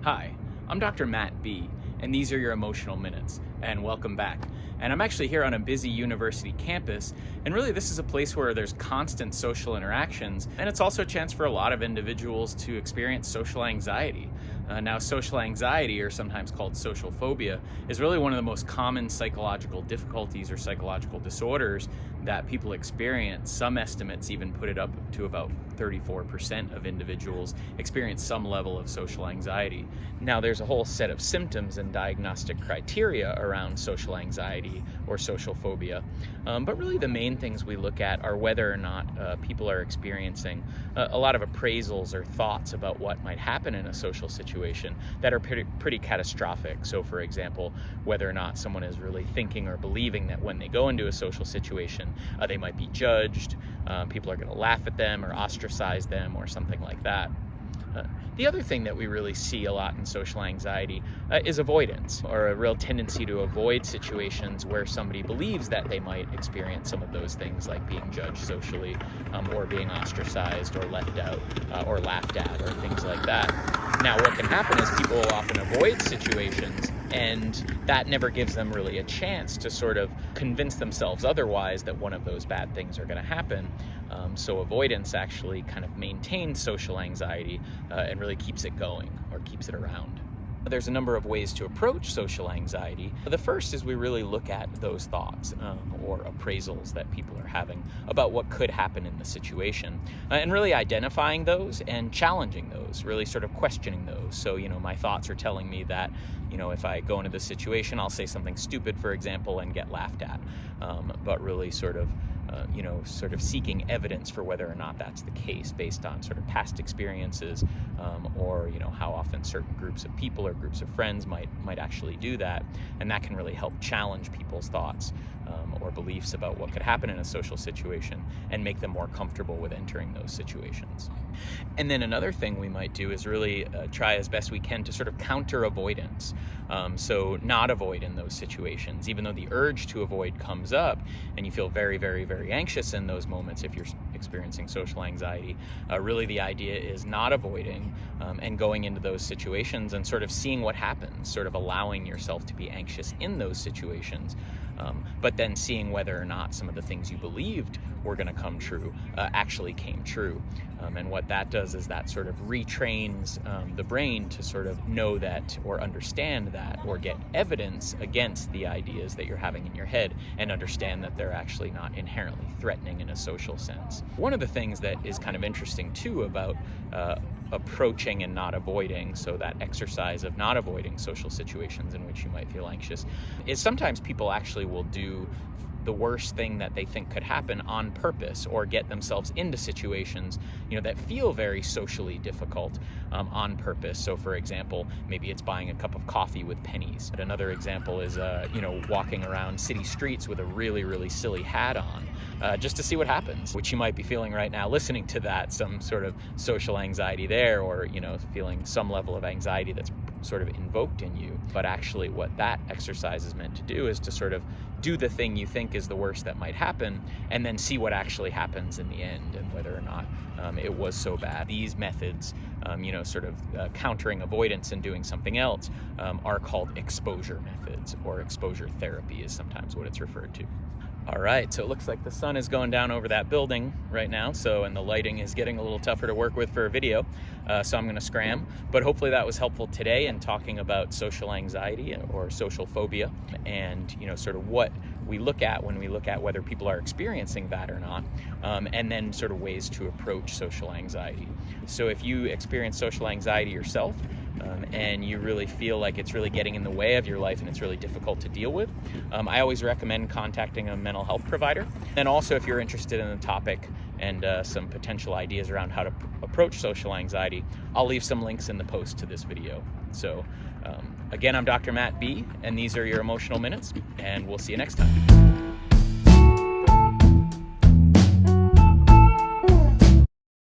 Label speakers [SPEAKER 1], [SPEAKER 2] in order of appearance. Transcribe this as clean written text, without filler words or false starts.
[SPEAKER 1] Hi, I'm Dr. Matt B, and these are your emotional minutes, and welcome back. And I'm actually here on a busy university campus, and really this is a place where there's constant social interactions, and it's also a chance for a lot of individuals to experience social anxiety. Now, social anxiety, or sometimes called social phobia, is really one of the most common psychological difficulties or psychological disorders that people experience. Some estimates even put it up to about 34% of individuals experience some level of social anxiety. Now, there's a whole set of symptoms and diagnostic criteria around social anxiety or social phobia, but really the main things we look at are whether or not people are experiencing a lot of appraisals or thoughts about what might happen in a social situation that are pretty catastrophic. So, for example, whether or not someone is really thinking or believing that when they go into a social situation, they might be judged, people are going to laugh at them or ostracize them or something like that. The other thing that we really see a lot in social anxiety is avoidance, or a real tendency to avoid situations where somebody believes that they might experience some of those things, like being judged socially, or being ostracized or left out or laughed at, or things like that. Now, what can happen is people will often avoid situations, and that never gives them really a chance to sort of convince themselves otherwise that one of those bad things are going to happen. So avoidance actually kind of maintains social anxiety and really keeps it going, or keeps it around. There's a number of ways to approach social anxiety. The first is we really look at those thoughts or appraisals that people are having about what could happen in the situation, and really identifying those and challenging those, really sort of questioning those. So, my thoughts are telling me that, if I go into this situation, I'll say something stupid, for example, and get laughed at, but really sort of seeking evidence for whether or not that's the case based on sort of past experiences, or how often certain groups of people or groups of friends might actually do that. And that can really help challenge people's thoughts or beliefs about what could happen in a social situation and make them more comfortable with entering those situations. And then another thing we might do is really try as best we can to sort of counter avoidance. So not avoid in those situations, even though the urge to avoid comes up and you feel very, very, very anxious in those moments if you're experiencing social anxiety. Really the idea is not avoiding and going into those situations and sort of seeing what happens, sort of allowing yourself to be anxious in those situations, but then seeing whether or not some of the things you believed were going to come true actually came true. And what that does is that sort of retrains the brain to sort of know that, or understand that, or get evidence against the ideas that you're having in your head, and understand that they're actually not inherently threatening in a social sense. One of the things that is kind of interesting too about approaching and not avoiding, so that exercise of not avoiding social situations in which you might feel anxious, is sometimes people actually will do the worst thing that they think could happen on purpose, or get themselves into situations that feel very socially difficult on purpose. So, for example, maybe it's buying a cup of coffee with pennies. But another example is walking around city streets with a really, really silly hat on, just to see what happens, which you might be feeling right now listening to that, some sort of social anxiety there, or feeling some level of anxiety that's sort of invoked in you. But actually what that exercise is meant to do is to sort of do the thing you think is the worst that might happen, and then see what actually happens in the end, and whether or not it was so bad. These methods, countering avoidance and doing something else, are called exposure methods, or exposure therapy is sometimes what it's referred to. All right, so it looks like the sun is going down over that building right now, and the lighting is getting a little tougher to work with for a video, so I'm going to scram. But hopefully that was helpful today in talking about social anxiety or social phobia, and sort of what we look at when we look at whether people are experiencing that or not, and then sort of ways to approach social anxiety. So if you experience social anxiety yourself, and you really feel like it's really getting in the way of your life and it's really difficult to deal with, I always recommend contacting a mental health provider. And also, if you're interested in the topic and some potential ideas around how to approach social anxiety, I'll leave some links in the post to this video. So again, I'm Dr. Matt B, and these are your emotional minutes, and we'll see you next time.